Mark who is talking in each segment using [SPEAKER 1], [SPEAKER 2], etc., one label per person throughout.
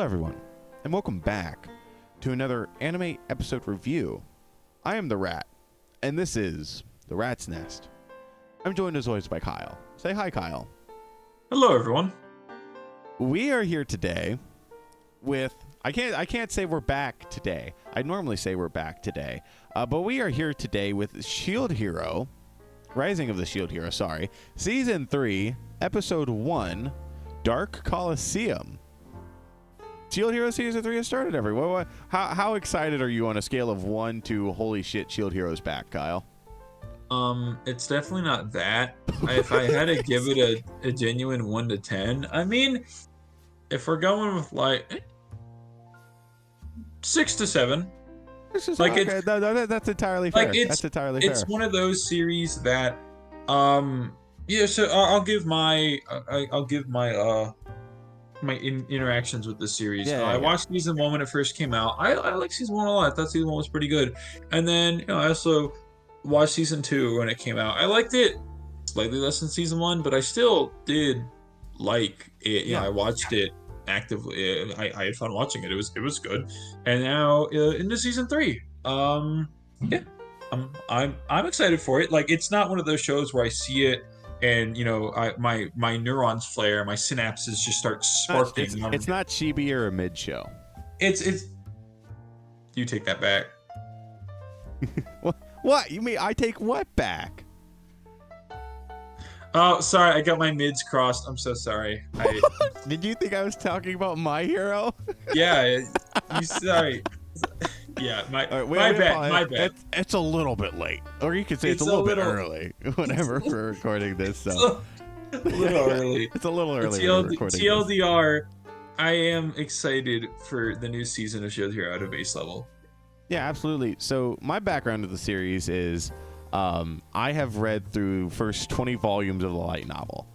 [SPEAKER 1] everyone, and welcome back to another anime episode review. I am the Rat, and this is The Rat's Nest. I'm joined as always by Kyle. Say hi, Kyle.
[SPEAKER 2] Hello, everyone.
[SPEAKER 1] We are here today with... I can't say we're back today. I normally say we're back today. But we are here today with Shield Hero, Rising of the Shield Hero, Season 3, Episode 1, Dark Coliseum. Shield Hero Season 3 has started, everyone. How excited are you on a scale of 1 to holy shit, Shield Hero's back, Kyle?
[SPEAKER 2] It's definitely not that. If I had to give it a genuine 1 to 10, I mean, if we're going with like 6 to 7.
[SPEAKER 1] This is
[SPEAKER 2] like
[SPEAKER 1] okay. That's entirely fair. That's entirely fair.
[SPEAKER 2] It's one of those series that, yeah. So I'll give my interactions with the series. I watched season 1 when it first came out. I liked season 1 a lot. I thought season 1 was pretty good. And then I also watched season 2 when it came out. I liked it slightly less than season 1, but I still did like it. I watched it actively. I had fun watching it. It was good. And now into season 3. I'm excited for it. Like, it's not one of those shows where I see it and my neurons flare, my synapses just start sparking.
[SPEAKER 1] It's not chibi or a mid show.
[SPEAKER 2] It's you take that back.
[SPEAKER 1] What you mean? I take what back?
[SPEAKER 2] Oh, sorry, I got my mids crossed. I'm so sorry.
[SPEAKER 1] Did you think I was talking about My Hero?
[SPEAKER 2] Yeah, you sorry. Yeah, my bad.
[SPEAKER 1] It's a little bit late, or you could say it's a little bit early. Whenever we're recording this, so
[SPEAKER 2] a little early.
[SPEAKER 1] It's a little early.
[SPEAKER 2] TLDR, I am excited for the new season of Shield Hero at a base level.
[SPEAKER 1] Yeah, absolutely. So my background of the series is, I have read through first 20 volumes of the light novel.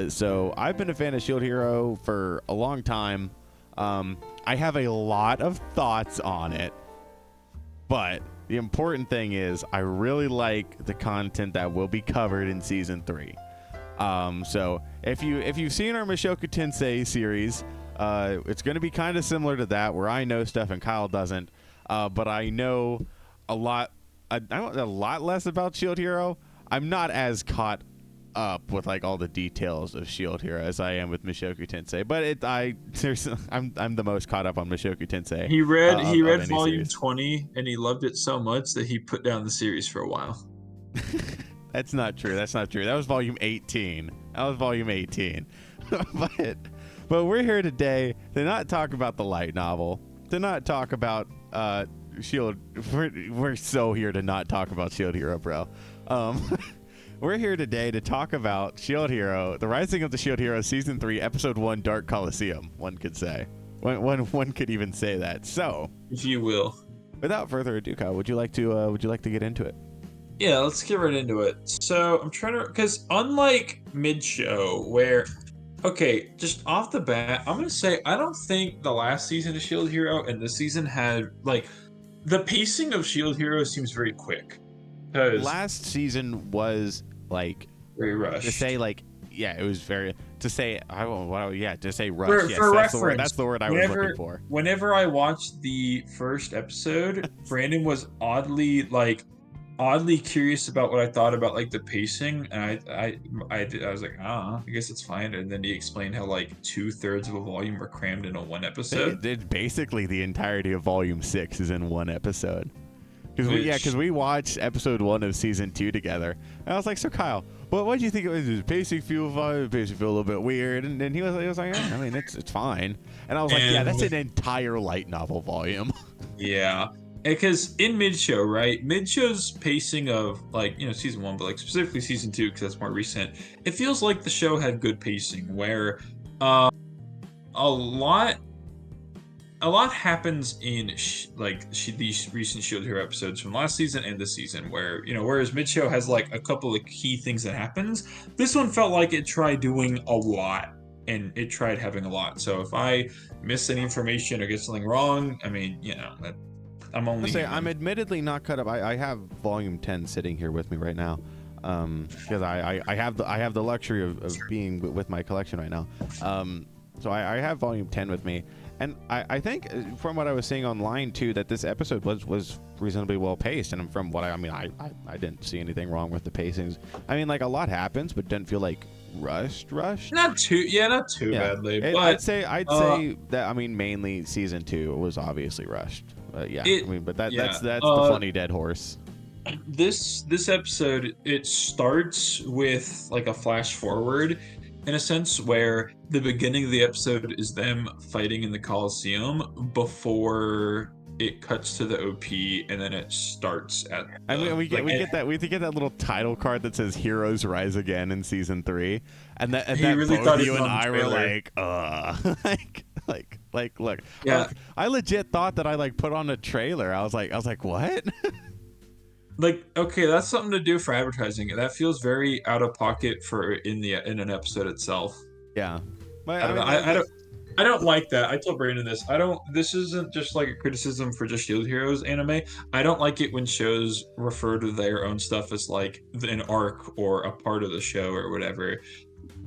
[SPEAKER 1] So I've been a fan of Shield Hero for a long time. I have a lot of thoughts on it, but the important thing is I really like the content that will be covered in season 3. So if you've seen our Mushoku Tensei series, it's going to be kind of similar to that, where I know stuff and Kyle doesn't. But I know a lot less about Shield Hero. I'm not as caught up with like all the details of Shield Hero as I am with Mushoku Tensei, but I'm the most caught up on Mushoku Tensei.
[SPEAKER 2] He read volume 20 and he loved it so much that he put down the series for a while.
[SPEAKER 1] That's not true. That was volume 18. But we're here today to not talk about the light novel, to not talk about Shield. We're so here to not talk about Shield Hero, bro. We're here today to talk about Shield Hero, the Rising of the Shield Hero, Season 3, Episode 1, Dark Coliseum, one could say. One could even say that. So,
[SPEAKER 2] if you will.
[SPEAKER 1] Without further ado, Kyle, would you like to get into it?
[SPEAKER 2] Yeah, let's get right into it. So, I'm trying to... Because unlike mid-show, where... Okay, just off the bat, I'm going to say I don't think the last season of Shield Hero and this season had... Like, the pacing of Shield Hero seems very quick.
[SPEAKER 1] Last season was... like
[SPEAKER 2] very rushed.
[SPEAKER 1] To say it was very to say rushed.
[SPEAKER 2] For
[SPEAKER 1] Yes,
[SPEAKER 2] reference,
[SPEAKER 1] that's the word I was looking for.
[SPEAKER 2] Whenever I watched the first episode, Brandon was oddly curious about what I thought about like the pacing, and I was like, I guess it's fine. And then he explained how like 2/3 of a volume were crammed into one episode.
[SPEAKER 1] It's basically the entirety of volume 6 is in one episode. Because we watched episode 1 of season 2 together, and I was like, "So Kyle, what did you think it was? Does pacing feel a little bit weird?" And he was like, "Yeah, I mean, it's fine." And I was like, "Yeah, that's an entire light novel volume."
[SPEAKER 2] Yeah, because in mid-show, right? Mid-show's pacing of like season 1, but like specifically season 2, because that's more recent. It feels like the show had good pacing, where a lot happens in these recent Shield Hero episodes from last season and this season, where whereas mid-show has like a couple of key things that happens, this one felt like it tried doing a lot and it tried having a lot. So if I miss any information or get something wrong, I mean, I'm
[SPEAKER 1] admittedly not caught up. I have volume 10 sitting here with me right now, because I have the luxury of being with my collection right now. So I have volume 10 with me. And I think from what I was seeing online too, that this episode was reasonably well paced. And from what I didn't see anything wrong with the pacings. I mean, like a lot happens, but didn't feel like rushed.
[SPEAKER 2] Not too badly. But
[SPEAKER 1] I'd say that, I mean, mainly season 2 was obviously rushed. That's the funny dead horse.
[SPEAKER 2] This episode, it starts with like a flash forward in a sense, where the beginning of the episode is them fighting in the Coliseum before it cuts to the OP, and then it starts at.
[SPEAKER 1] We get that little title card that says "Heroes Rise Again" in season 3, and that really both you and I were like, look,
[SPEAKER 2] yeah,
[SPEAKER 1] I legit thought that I like put on a trailer. I was like, what?
[SPEAKER 2] Like, okay, that's something to do for advertising. That feels very out of pocket for in an episode itself.
[SPEAKER 1] Yeah, but
[SPEAKER 2] I don't like that. I told Brandon this. This isn't just like a criticism for just Shield Heroes anime. I don't like it when shows refer to their own stuff as like an arc or a part of the show or whatever.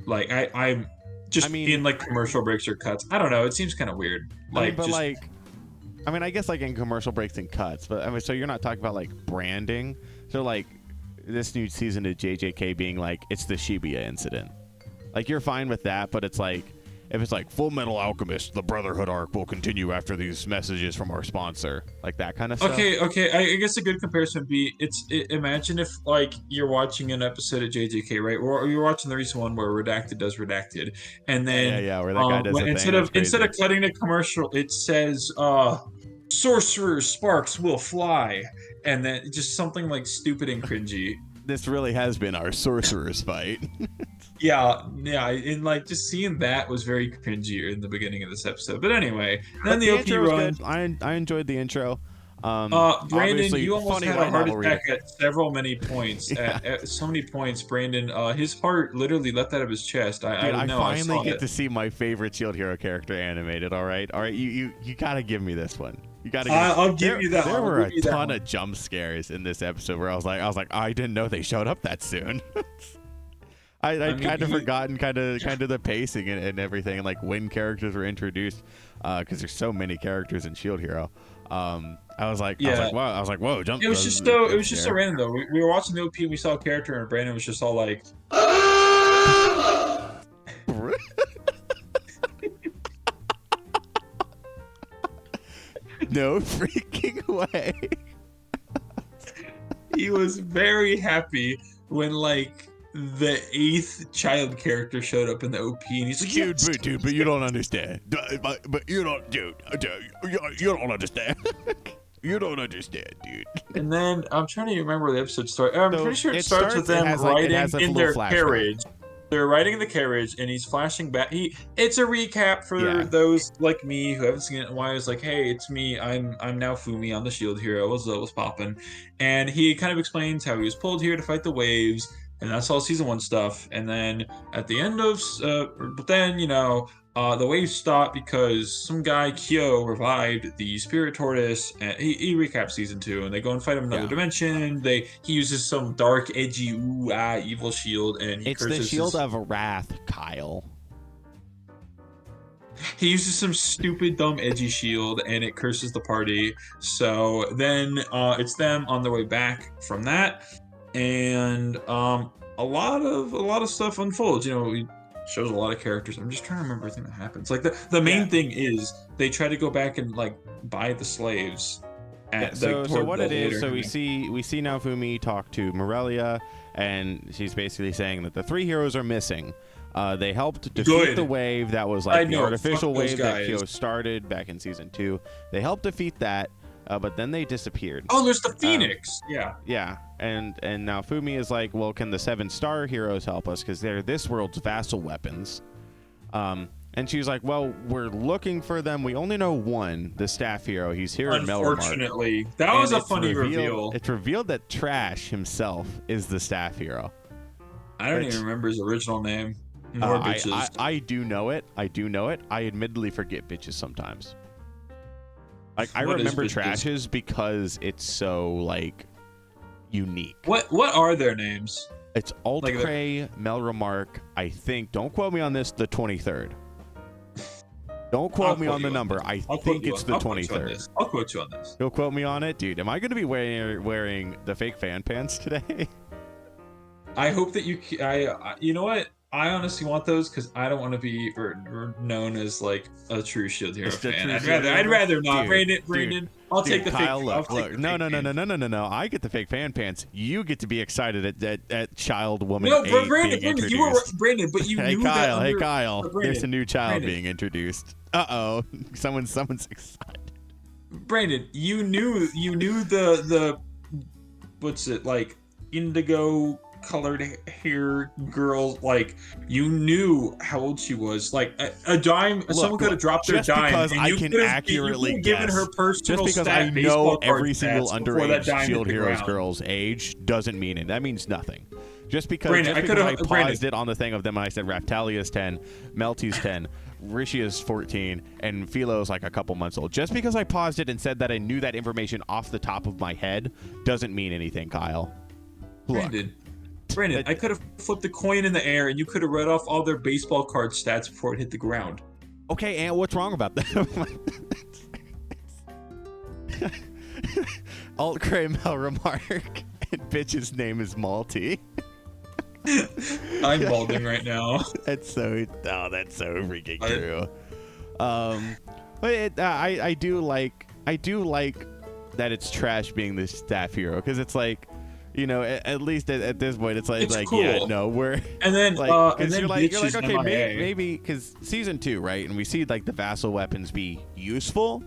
[SPEAKER 2] Like I'm just in like commercial breaks or cuts. I don't know. It seems kind of weird.
[SPEAKER 1] I guess like in commercial breaks and cuts, but I mean, so you're not talking about like branding. So like this new season of JJK being like, it's the Shibuya incident. Like you're fine with that, but it's like, if it's like Full Metal Alchemist, the Brotherhood arc will continue after these messages from our sponsor, like that kind of stuff.
[SPEAKER 2] Okay. I guess a good comparison would be imagine if like you're watching an episode of JJK, right? Or you're watching the recent one where Redacted does Redacted, and then
[SPEAKER 1] where that guy does a thing.
[SPEAKER 2] Instead of cutting the commercial, it says sorcerer sparks will fly, and then just something like stupid and cringy.
[SPEAKER 1] This really has been our sorcerer's fight.
[SPEAKER 2] Yeah, and like just seeing that was very cringy in the beginning of this episode. But anyway, then the OP runs.
[SPEAKER 1] I enjoyed the intro.
[SPEAKER 2] Brandon, you almost had a heart attack at many points. At so many points, Brandon, his heart literally leapt out of his chest. I
[SPEAKER 1] finally get to see my favorite Shield Hero character animated. All right, you gotta give me this one. You gotta.
[SPEAKER 2] I'll give you that.
[SPEAKER 1] There were a ton of jump scares in this episode where I was like, I didn't know they showed up that soon. I'd kind of forgotten kind of the pacing and everything, and like when characters were introduced, because there's so many characters in Shield Hero. I was like, whoa, jump.
[SPEAKER 2] It was just so random though. We were watching the OP, and we saw a character, and Brandon was just all like,
[SPEAKER 1] no freaking way.
[SPEAKER 2] He was very happy when like the 8th child character showed up in the OP, and he's like,
[SPEAKER 1] dude, but you don't understand. But you don't, dude, you don't understand. You don't understand, dude.
[SPEAKER 2] And then I'm trying to remember where the episode starts. I'm pretty sure it starts with them riding in their carriage. They're riding in the carriage, and he's flashing back. It's a recap for those like me who haven't seen it in a while. It's like, hey, it's me. I'm now Fumi. I'm the Shield Hero. What's poppin'? And he kind of explains how he was pulled here to fight the waves. And that's all season 1 stuff. And then at the end of, the waves stop because some guy Kyo revived the Spirit Tortoise, and he recaps season 2. And they go and fight him in another dimension. He uses some dark, edgy, evil shield, and
[SPEAKER 1] it's the shield of wrath, Kyle.
[SPEAKER 2] He uses some stupid, dumb, edgy shield, and it curses the party. So then it's them on their way back from that. And a lot of stuff unfolds. It shows a lot of characters. I'm just trying to remember everything that happens. Like the main thing is they try to go back and like buy the slaves.
[SPEAKER 1] So what it is? So we see now Fumi talk to Morelia, and she's basically saying that the 3 heroes are missing. They helped defeat the wave that was like the artificial wave that Kyo started back in season 2. They helped defeat that. But then they disappeared.
[SPEAKER 2] Oh, there's the Phoenix.
[SPEAKER 1] Yeah. And now Fumi is like, well, can the 7-star heroes help us? Because they're this world's vassal weapons. And she's like, well, we're looking for them. We only know one, the staff hero. He's here in Melromark.
[SPEAKER 2] Unfortunately. That was a funny reveal.
[SPEAKER 1] It's revealed that Trash himself is the staff hero.
[SPEAKER 2] I don't even remember his original name.
[SPEAKER 1] I do know it. I admittedly forget bitches sometimes. Like I remember Trash's because it's so like unique.
[SPEAKER 2] What are their names?
[SPEAKER 1] It's Altcray, Melromark, I think. Don't quote me on this. The 23rd. Don't quote me on the number. I think it's the 23rd.
[SPEAKER 2] I'll quote you on this.
[SPEAKER 1] You'll quote me on it, dude. Am I going to be wearing the fake fan pants today?
[SPEAKER 2] I hope that you. You know what? I honestly want those because I don't want to be known as like a true Shield Hero fan. I'd rather not. Dude, Brandon, I'll take the
[SPEAKER 1] Kyle,
[SPEAKER 2] fake.
[SPEAKER 1] Look. No. I get the fake fan pants. You get to be excited at child woman.
[SPEAKER 2] No,
[SPEAKER 1] 8
[SPEAKER 2] Brandon,
[SPEAKER 1] being introduced.
[SPEAKER 2] You were Brandon, but you
[SPEAKER 1] hey,
[SPEAKER 2] knew
[SPEAKER 1] Kyle,
[SPEAKER 2] that.
[SPEAKER 1] Hey, Kyle. There's a new child
[SPEAKER 2] Brandon.
[SPEAKER 1] being introduced. Uh-oh. Someone's excited.
[SPEAKER 2] Brandon, you knew the what's it like indigo colored hair girl, like you knew how old she was. Like a dime, someone could have dropped their dime,
[SPEAKER 1] because
[SPEAKER 2] and
[SPEAKER 1] I
[SPEAKER 2] you
[SPEAKER 1] can accurately guess,
[SPEAKER 2] given her personal
[SPEAKER 1] just because I know every single underage Shield Heroes girl's age doesn't mean it. That means nothing. Just because,
[SPEAKER 2] Brandon,
[SPEAKER 1] I paused it on the thing of them and I said Raftalia's 10, Melty's 10, Rishi is 14, and Philo's like a couple months old. Just because I paused it and said that I knew that information off the top of my head doesn't mean anything, Kyle. Look.
[SPEAKER 2] Brandon, I could have flipped the coin in the air and you could have read off all their baseball card stats before it hit the ground.
[SPEAKER 1] Okay, and what's wrong about that? Alt Kramer remark, and bitch's name is Malty.
[SPEAKER 2] I'm balding right now.
[SPEAKER 1] That's so freaking true. But I do like that it's Trash being the staff hero, because it's like, you know, at least at this point, it's like
[SPEAKER 2] cool.
[SPEAKER 1] Yeah, no, we're
[SPEAKER 2] and then
[SPEAKER 1] like,
[SPEAKER 2] and then
[SPEAKER 1] you're like okay,
[SPEAKER 2] MIA.
[SPEAKER 1] maybe because season 2, right, and we see like the vassal weapons be useful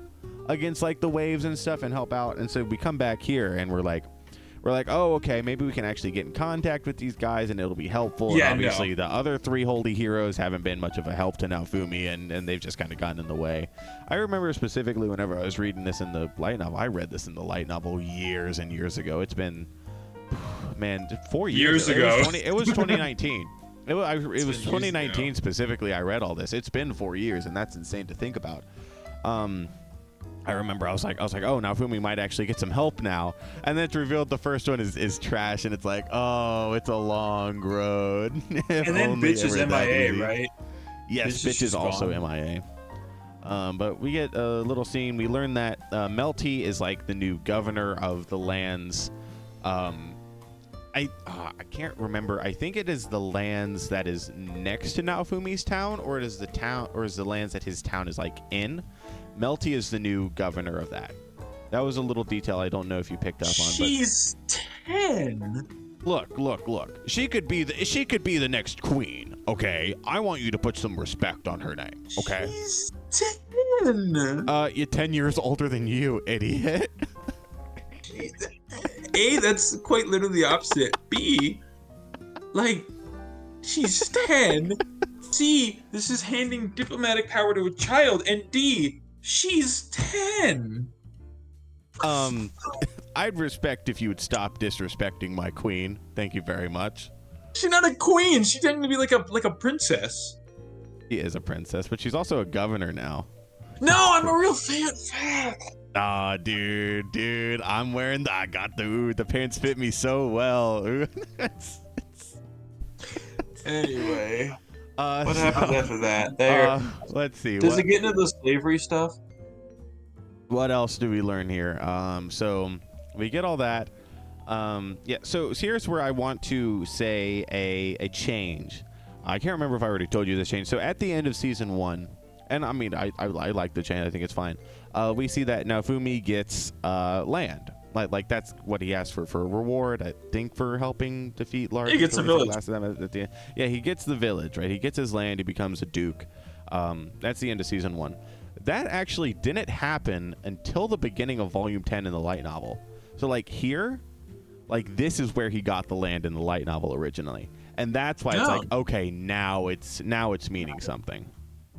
[SPEAKER 1] against like the waves and stuff and help out, and so we come back here and we're like, oh, okay, maybe we can actually get in contact with these guys and it'll be helpful.
[SPEAKER 2] Yeah,
[SPEAKER 1] and obviously the other 3 holy heroes haven't been much of a help to Naofumi, and they've just kind of gotten in the way. I remember specifically whenever I was reading this in the light novel. I read this in the light novel years and years ago. It's been, man, 4 years
[SPEAKER 2] ago.
[SPEAKER 1] It was 2019. It was 2019 specifically. I read all this. It's been 4 years, and that's insane to think about. I remember I was like, oh, Naofumi might actually get some help now, and then it's revealed the first one is Trash, and it's like, oh, it's a long road.
[SPEAKER 2] And then Bitch is MIA, right?
[SPEAKER 1] Yes, Bitch is also MIA. But we get a little scene. We learn that Melty is like the new governor of the lands. I can't remember. I think it is the lands that is next to Naofumi's town, or it is the town, or is the lands that his town is like in. Melty is the new governor of that. That was a little detail I don't know if you picked up on.
[SPEAKER 2] She's 10.
[SPEAKER 1] Look. She could be the next queen. Okay, I want you to put some respect on her name. Okay.
[SPEAKER 2] She's 10.
[SPEAKER 1] You're 10 years older than you, idiot.
[SPEAKER 2] A, that's quite literally the opposite. B, like, she's 10. C, this is handing diplomatic power to a child. And D, she's 10.
[SPEAKER 1] I'd respect if you would stop disrespecting my queen. Thank you very much.
[SPEAKER 2] She's not a queen. She's tending to be like a princess.
[SPEAKER 1] She is a princess, but she's also a governor now.
[SPEAKER 2] No, I'm a real fan.
[SPEAKER 1] Ah, dude, I'm wearing I got the pants fit me so well.
[SPEAKER 2] Anyway, what happened after that?
[SPEAKER 1] Let's see.
[SPEAKER 2] Does it get into the slavery stuff?
[SPEAKER 1] What else do we learn here? So we get all that. Yeah. So here's where I want to say a change. I can't remember if I already told you this change. So at the end of season 1. And I mean, I like the change. I think it's fine. We see that Naofumi gets land. Like that's what he asked for a reward. I think for helping defeat large.
[SPEAKER 2] He gets a village.
[SPEAKER 1] Yeah, he gets the village. Right. He gets his land. He becomes a duke. That's the end of season 1. That actually didn't happen until the beginning of volume 10 in the light novel. So like here, like this is where he got the land in the light novel originally, and that's why it's like, okay, now it's meaning something.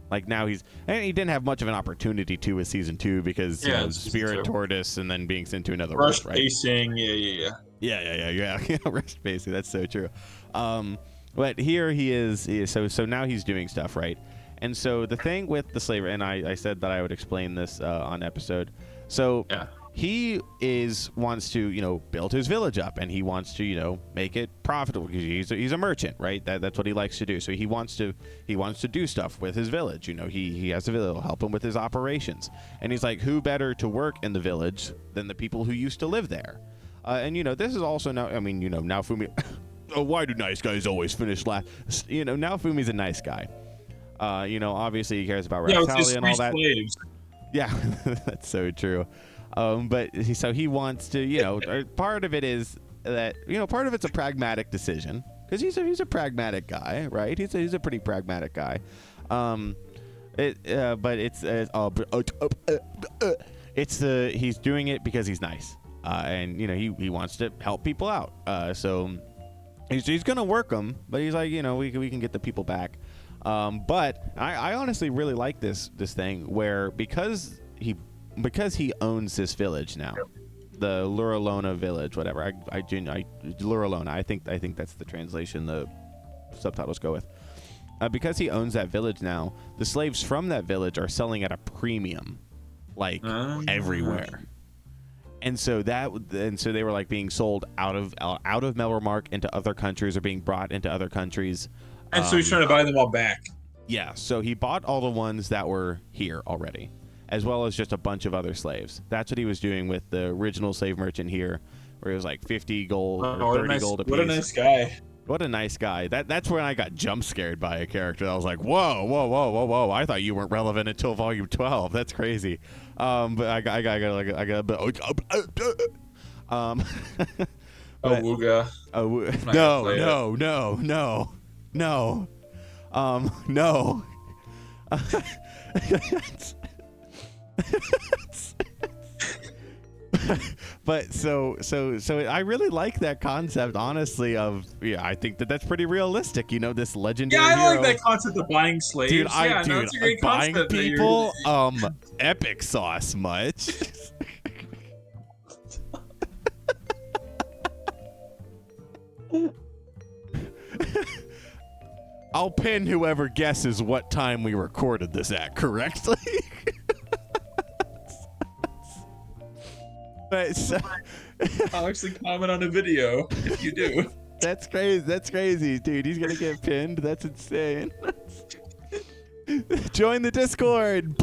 [SPEAKER 1] Like now he didn't have much of an opportunity to with season 2 because Spirit Tortoise and then being sent to another
[SPEAKER 2] rush
[SPEAKER 1] world, right?
[SPEAKER 2] pacing, yeah.
[SPEAKER 1] Rush pacing, that's so true. But here he is so now he's doing stuff, right? And so the thing with the slavery, and I said that I would explain this on episode. So he wants to build his village up, and he wants to make it profitable because he's a merchant, right? That's what he likes to do. So he wants to do stuff with his village. He has a village, it'll help him with his operations, and he's like, who better to work in the village than the people who used to live there? And this is also now. I mean, Naofumi. Oh, why do nice guys always finish last? Naofumi's a nice guy. Obviously he cares about Raftalia and all that. Slaves. Yeah, that's so true. But he wants to, part of it is that, part of it's a pragmatic decision because he's a pragmatic guy, right? He's a pretty pragmatic guy. But he's doing it because he's nice, and he wants to help people out. So he's gonna work them, but he's like, we can get the people back. But I honestly really like this thing where because he owns this village now, the Luralona village, whatever. Luralona. I think that's the translation the subtitles go with. Because he owns that village now, the slaves from that village are selling at a premium, everywhere. And so they were like being sold out of Melromark into other countries, or being brought into other countries.
[SPEAKER 2] And so he's trying to buy them all back.
[SPEAKER 1] Yeah, so he bought all the ones that were here already, as well as just a bunch of other slaves. That's what he was doing with the original slave merchant here, where it was like 50 gold or 30 gold a piece.
[SPEAKER 2] What a nice guy.
[SPEAKER 1] What a nice guy. That's when I got jump scared by a character. I was like, whoa. I thought you weren't relevant until volume 12. That's crazy. But I got
[SPEAKER 2] Wooga.
[SPEAKER 1] No. No. But so I really like that concept, honestly. I think that's pretty realistic. This legendary.
[SPEAKER 2] Yeah, I
[SPEAKER 1] hero.
[SPEAKER 2] like that concept of buying slaves.
[SPEAKER 1] Dude,
[SPEAKER 2] it's a great
[SPEAKER 1] buying
[SPEAKER 2] concept
[SPEAKER 1] people, epic sauce much. I'll pin whoever guesses what time we recorded this at correctly. But
[SPEAKER 2] I'll actually comment on a video if you do.
[SPEAKER 1] That's crazy, dude. He's gonna get pinned. That's insane. Join the Discord.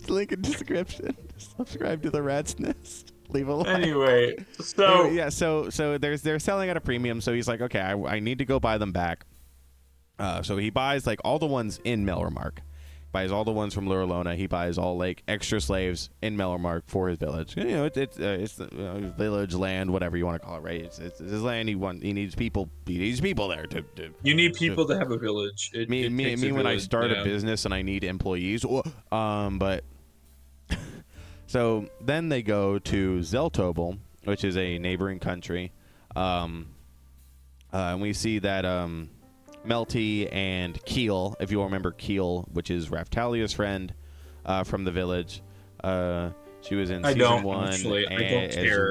[SPEAKER 1] Link in description. Subscribe to the Rat's Nest. Leave a like.
[SPEAKER 2] Anyway, so
[SPEAKER 1] yeah, so they're selling at a premium. So he's like, okay, I need to go buy them back. So he buys like all the ones in Melromark. Buys all the ones from Luralona. He buys all like extra slaves in Melromark for his village. It's village land, whatever you want to call it, right? It's his land. He needs people. He needs people there to.
[SPEAKER 2] You need people to have a village.
[SPEAKER 1] Me when I start a business and I need employees. But so then they go to Zeltobel, which is a neighboring country, and we see that Melty and Keel, if you remember Keel, which is Raftalia's friend from the village. She was in season 1 as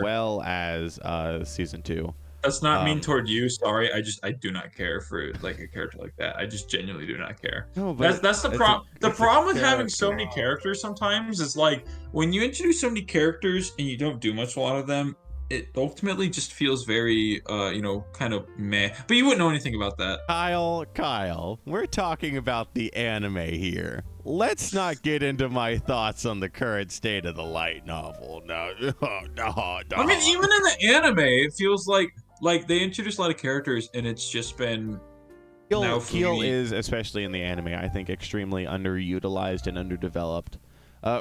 [SPEAKER 1] well as season 2.
[SPEAKER 2] That's not mean toward you. Sorry, I do not care for like a character like that. I just genuinely do not care. No, but that's the problem. The problem with having so many characters sometimes is like when you introduce so many characters and you don't do much a lot of them, it ultimately just feels very, kind of meh. But you wouldn't know anything about that.
[SPEAKER 1] Kyle, we're talking about the anime here. Let's not get into my thoughts on the current state of the light novel. No.
[SPEAKER 2] I mean, even in the anime, it feels like they introduce a lot of characters, and it's just been.
[SPEAKER 1] Keel is, especially in the anime, I think, extremely underutilized and underdeveloped.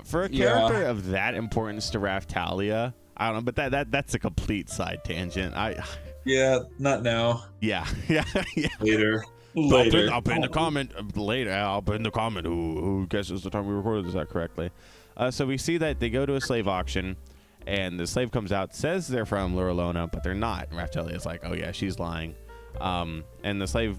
[SPEAKER 1] For a character of that importance to Raftalia, I don't know, but that's a complete side tangent.
[SPEAKER 2] Yeah, not now.
[SPEAKER 1] Yeah.
[SPEAKER 2] Later.
[SPEAKER 1] I'll put in the comment later. I'll put in the comment who guesses the time we recorded this at correctly. So we see that they go to a slave auction, and the slave comes out, says they're from Luralona, but they're not. And Raftalia's like, oh yeah, she's lying. And the slave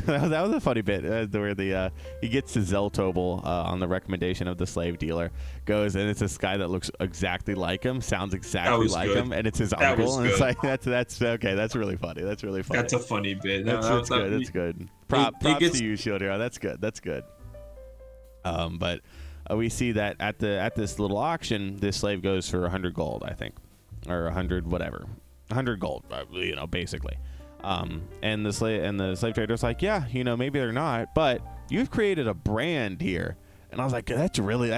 [SPEAKER 1] that was a funny bit where he gets to Zeltobel on the recommendation of the slave dealer, goes, and it's this guy that looks exactly like him, sounds exactly like him, and it's his uncle, and it's like that's okay, that's really funny. That's a funny
[SPEAKER 2] bit.
[SPEAKER 1] That's good. Props to you, Shield Hero. That's good. But we see that at this little auction, this slave goes for 100 gold, I think, or 100 whatever, 100 gold, basically. And the slave trader's like, yeah, maybe they're not, but you've created a brand here. And I was like, that's a really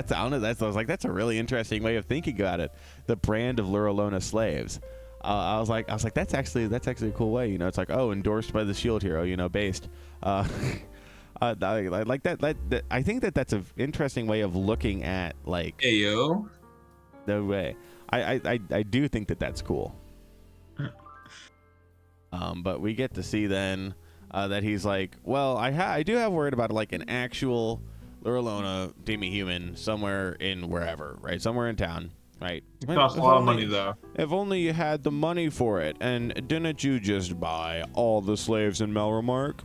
[SPEAKER 1] interesting way of thinking about it. The brand of Luralona slaves. I was like, that's actually a cool way. It's like, oh, endorsed by the Shield Hero, based. I like that. I think that's an interesting way of looking at like.
[SPEAKER 2] Ayo.
[SPEAKER 1] No way. I do think that's cool. But we get to see then that he's like, well, I do have word about like an actual Luralona demi-human somewhere in wherever, right? Somewhere in town, right?
[SPEAKER 2] It costs a lot of money, though.
[SPEAKER 1] If only you had the money for it, and didn't you just buy all the slaves in Melromark?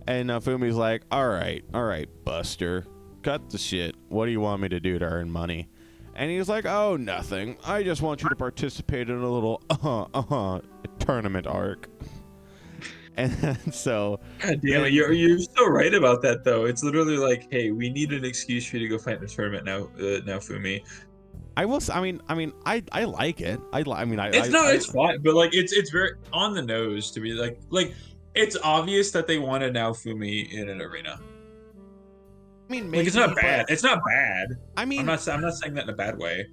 [SPEAKER 1] And Fumi's like, all right, Buster, cut the shit. What do you want me to do to earn money? And he's like, oh, nothing. I just want you to participate in a little tournament arc. And so,
[SPEAKER 2] God damn it, you're so right about that, though. It's literally like, hey, we need an excuse for you to go fight in the tournament now, Fumi.
[SPEAKER 1] I like it.
[SPEAKER 2] It's fine, but like, it's very on the nose to be like, it's obvious that they wanted Naofumi in an arena.
[SPEAKER 1] I mean,
[SPEAKER 2] maybe, like, it's not bad. It's not bad.
[SPEAKER 1] I mean,
[SPEAKER 2] I'm not saying that in a bad way.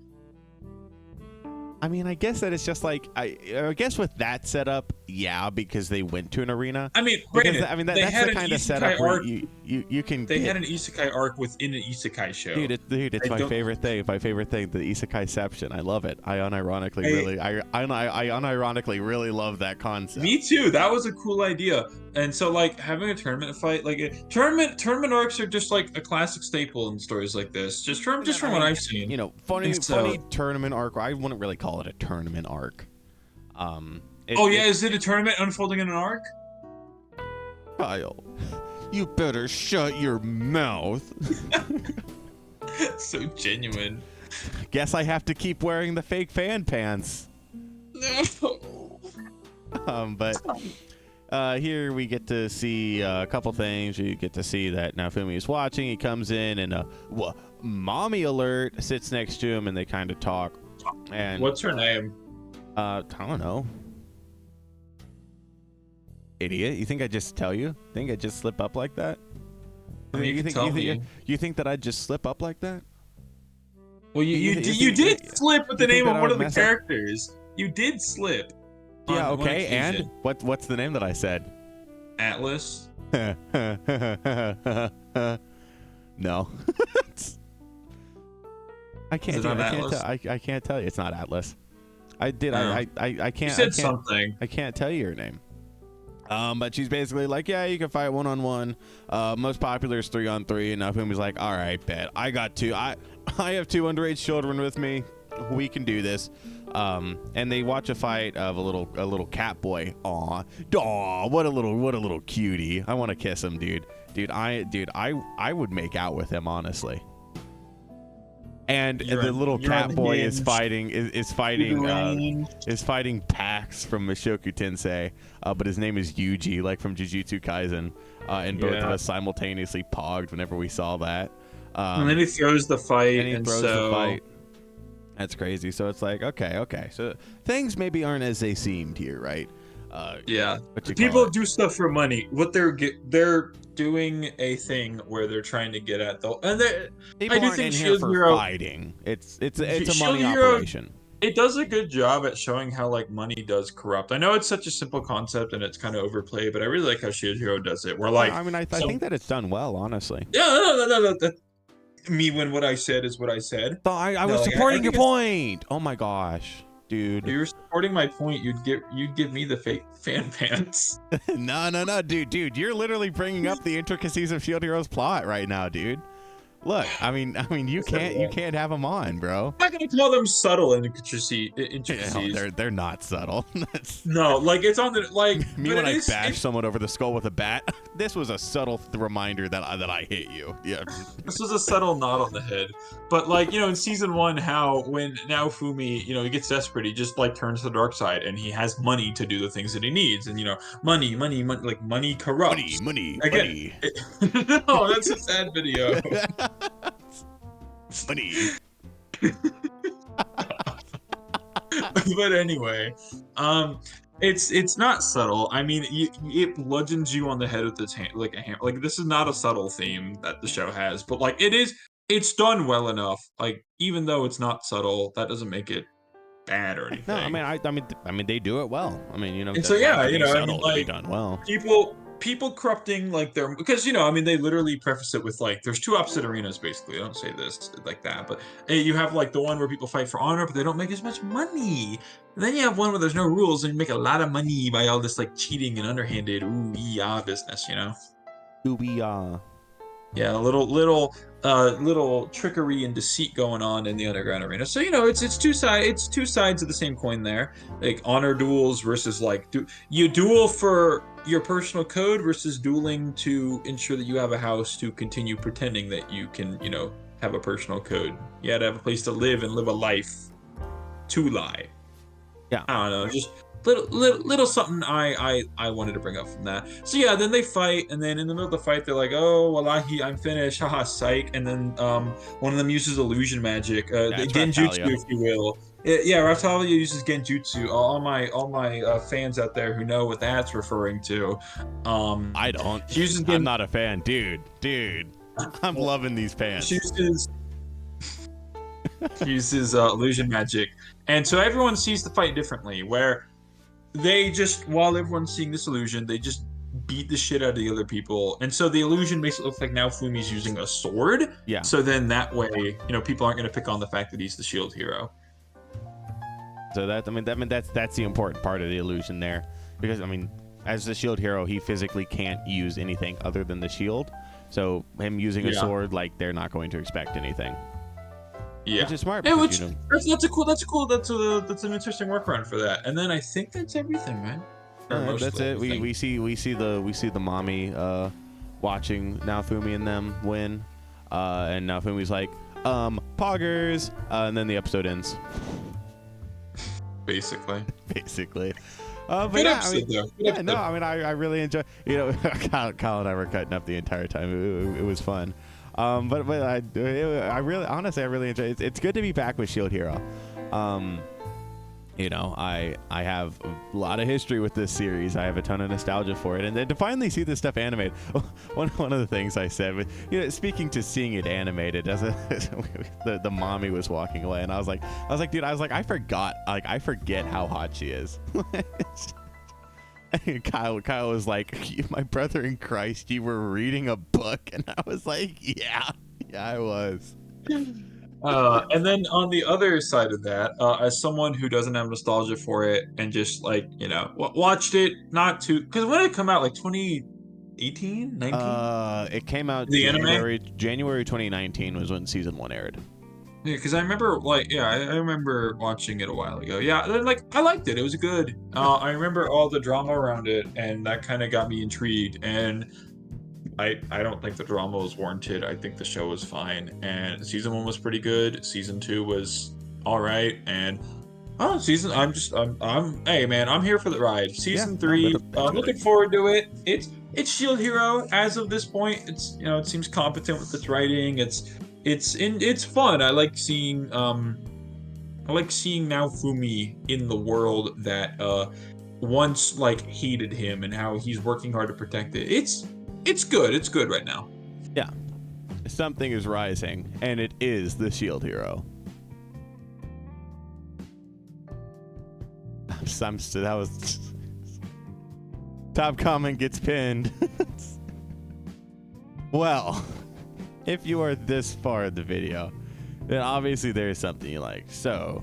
[SPEAKER 1] I mean, I guess that it's just like I guess with that setup, yeah, because they went to an arena.
[SPEAKER 2] I mean,
[SPEAKER 1] granted, that's the kind of setup where you can.
[SPEAKER 2] They had an isekai arc within an isekai show.
[SPEAKER 1] Dude, it's my favorite thing. My favorite thing, the isekaiception. I love it. I unironically really love that concept.
[SPEAKER 2] Me too. That was a cool idea. And so, like, having a tournament fight, like tournament arcs are just like a classic staple in stories like this. Just from what I've seen.
[SPEAKER 1] Funny tournament arc. I wouldn't really call it a tournament arc.
[SPEAKER 2] Is it a tournament unfolding in an arc?
[SPEAKER 1] Kyle, you better shut your mouth.
[SPEAKER 2] So genuine.
[SPEAKER 1] Guess I have to keep wearing the fake fan pants.
[SPEAKER 2] No.
[SPEAKER 1] But here we get to see a couple things. You get to see that Naofumi is watching. He comes in and mommy alert sits next to him, and they kind of talk. And
[SPEAKER 2] what's her name?
[SPEAKER 1] I don't know. Idiot! You think I just tell you? Think I just slip up like that?
[SPEAKER 2] I mean,
[SPEAKER 1] you think that I'd just slip up like that?
[SPEAKER 2] Well, you did slip with the name of one of the characters. You did slip.
[SPEAKER 1] Yeah. Okay. And what's the name that I said?
[SPEAKER 2] Atlas.
[SPEAKER 1] No. I can't tell you. It's not Atlas. I did. I can't.
[SPEAKER 2] You said something.
[SPEAKER 1] I can't tell you her name. But she's basically like, yeah, you can fight 1-on-1. Most popular is 3-on-3. And Naofumi's like, all right, bet. I got two. I have two underage children with me. We can do this. And they watch a fight of a little cat boy. Aw, what a little cutie. I want to kiss him, dude. I would make out with him, honestly. And the little cat boy is fighting Pax from Mushoku Tensei, but his name is Yuji, like from Jujutsu Kaisen. And both of us simultaneously pogged whenever we saw that.
[SPEAKER 2] And then he throws the fight.
[SPEAKER 1] That's crazy. So it's like, okay. So things maybe aren't as they seemed here, right?
[SPEAKER 2] Yeah. People do stuff for money. What they're doing a thing where they're trying to get at though, and
[SPEAKER 1] people aren't in here for fighting. It's a money operation.
[SPEAKER 2] It does a good job at showing how like money does corrupt. I know it's such a simple concept and it's kind of overplayed, but I really like how Shield Hero does it. Where like,
[SPEAKER 1] I think that it's done well, honestly.
[SPEAKER 2] Yeah, no. When what I said is what I said.
[SPEAKER 1] I was supporting your point. Oh my gosh, dude.
[SPEAKER 2] If you were supporting my point, you'd give me the fake fan pants.
[SPEAKER 1] No, dude. You're literally bringing up the intricacies of Shield Hero's plot right now, dude. Look, I mean, you can't have them on, bro.
[SPEAKER 2] I'm not gonna call them subtle intricacies.
[SPEAKER 1] No, they're not subtle.
[SPEAKER 2] No, like it's on the like.
[SPEAKER 1] Me when I bash someone over the skull with a bat. This was a subtle reminder that I hit you. Yeah.
[SPEAKER 2] This was a subtle nod on the head, but like in season 1, how when Naofumi he gets desperate, he just like turns to the dark side, and he has money to do the things that he needs, and money, like money corrupts.
[SPEAKER 1] Money.
[SPEAKER 2] No, that's a sad video.
[SPEAKER 1] Money.
[SPEAKER 2] But anyway, it's not subtle. I mean, it bludgeons you on the head with its hand, like a hammer. Like, this is not a subtle theme that the show has, but like it's done well enough. Like, even though it's not subtle, that doesn't make it bad or anything.
[SPEAKER 1] No, I mean, they do it well. I mean, you know,
[SPEAKER 2] and so yeah, you know, I mean,
[SPEAKER 1] to be
[SPEAKER 2] like,
[SPEAKER 1] done well.
[SPEAKER 2] People corrupting like their, because, you know, I mean, they literally preface it with like, there's two opposite arenas basically. I don't say this like that, but you have like the one where people fight for honor, but they don't make as much money. And then you have one where there's no rules and you make a lot of money by all this like cheating and underhanded business, you know. Yeah, a little trickery and deceit going on in the underground arena. So, you know, it's two sides of the same coin there. Like, honor duels versus like you duel for your personal code versus dueling to ensure that you have a house to continue pretending that you can, you know, have a personal code. You had to have a place to live and live a life to lie.
[SPEAKER 1] Yeah.
[SPEAKER 2] I don't know, just little something I wanted to bring up from that. So yeah, then they fight, and then in the middle of the fight, they're like, "Oh, well, I'm finished, haha, psych." And then one of them uses illusion magic, the genjutsu, if you will. Yeah, Ratalia uses genjutsu. All my fans out there who know what that's referring to.
[SPEAKER 1] I don't. I'm not a fan, dude. I'm loving these pants.
[SPEAKER 2] She uses illusion magic, and so everyone sees the fight differently, where they just, while everyone's seeing this illusion, they just beat the shit out of the other people. And so the illusion makes it look like now Fumi's using a sword.
[SPEAKER 1] Yeah.
[SPEAKER 2] So then that way, you know, people aren't going to pick on the fact that he's the shield hero.
[SPEAKER 1] So that's the important part of the illusion there. Because, I mean, as the shield hero, he physically can't use anything other than the shield. So him using a sword, like, they're not going to expect anything.
[SPEAKER 2] Yeah,
[SPEAKER 1] which is smart.
[SPEAKER 2] Yeah,
[SPEAKER 1] because, you know,
[SPEAKER 2] that's an interesting workaround for that. And then I think that's everything, man.
[SPEAKER 1] That's it. We see the mommy watching Naofumi and them win, and Naofumi's like, poggers, and then the episode ends.
[SPEAKER 2] Basically.
[SPEAKER 1] But
[SPEAKER 2] good
[SPEAKER 1] yeah,
[SPEAKER 2] episode, though. Good episode.
[SPEAKER 1] I mean, I really enjoy. You know, Kyle and I were cutting up the entire time. It was fun. But I really enjoy it. It's good to be back with Shield Hero. You know, I have a lot of history with this series. I have a ton of nostalgia for it, and then to finally see this stuff animated. One of the things I said, but you know, speaking to seeing it animated, the mommy was walking away, and I was like, dude, I forget how hot she is. Kyle was like, my brother in Christ, you were reading a book, and I was like, yeah, I was.
[SPEAKER 2] And then on the other side of that, as someone who doesn't have nostalgia for it and just like, you know, watched it not too, because when did it come out, like 2018, 19?
[SPEAKER 1] It came out January 2019 was when season 1 aired.
[SPEAKER 2] Yeah, because I remember, like, I remember watching it a while ago. Yeah, and like, I liked it. It was good. I remember all the drama around it, and that kind of got me intrigued. And I don't think the drama was warranted. I think the show was fine. And season 1 was pretty good. Season 2 was all right. And hey man, I'm here for the ride. Season 3, looking forward to it. It's Shield Hero as of this point. It's, you know, it seems competent with its writing. It's fun. I like seeing Naofumi in the world that once like hated him, and how he's working hard to protect it. It's good. It's good right now.
[SPEAKER 1] Yeah. Something is rising, and it is the Shield Hero. That was top comment gets pinned. Well, if you are this far in the video, then obviously there's something you like. So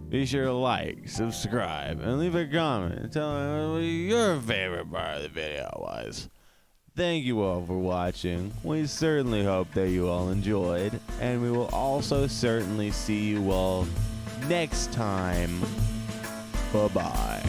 [SPEAKER 1] be sure to like, subscribe, and leave a comment and tell me what your favorite part of the video was. Thank you all for watching. We certainly hope that you all enjoyed, and we will also certainly see you all next time. Bye-bye.